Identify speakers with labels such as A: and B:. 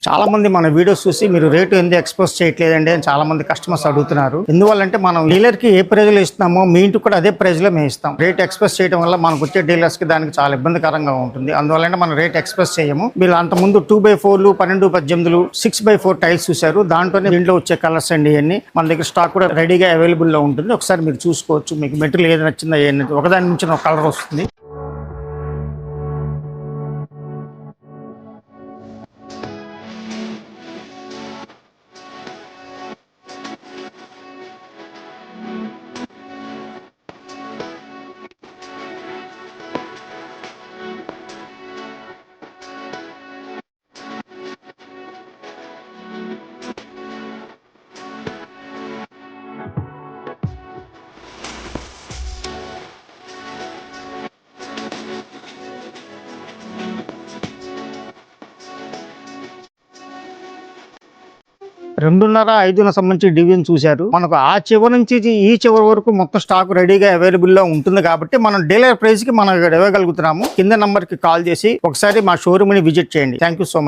A: చాలా మంది మన వీడియోస్ చూసి మీరు రేటు ఎందుకు ఎక్స్పోజ్ చేయట్లేదండి అని చాలా మంది కస్టమర్స్ అడుగుతున్నారు. ఎందువల్లంటే మనం డీలర్ కి ఏ ప్రైజ్ లో ఇస్తున్నామో మీ ఇంటికి కూడా అదే ప్రైజ్ లో మేము ఇస్తాం. రేట్ ఎక్స్ప్రెస్ చేయడం వల్ల మనకు వచ్చే డీలర్స్ కి దానికి చాలా ఇబ్బందికరంగా ఉంటుంది. అందువల్ల మనం రేట్ ఎక్స్ప్రెస్ చేయము. మీరు అంత ముందు 2x4 12x18 6x4 టైల్స్ చూసారు. దాంట్లోనే దీంట్లో వచ్చే కలర్స్ అండి ఇవన్నీ మన దగ్గర స్టాక్ కూడా రెడీగా అవైలబుల్ లో ఉంటుంది. ఒకసారి మీరు చూసుకోవచ్చు. మీకు మెటీరియల్ ఏది నచ్చిందో ఒకదాని నుంచి ఒక కలర్ వస్తుంది. రెండున్నర 5న సంబంధించి డివిజన్ చూశారు. మనకు ఆ చివరి నుంచి ఈ చివరి వరకు మొత్తం స్టాక్ రెడీగా అవైలబుల్ లో ఉంటుంది కాబట్టి మనం డీలర్ ప్రైస్ కి మనం ఇవ్వగలుగుతున్నాము. కింద నంబర్ కి కాల్ చేసి ఒకసారి మా షోరూమ్ ని విజిట్ చేయండి. Thank you so much.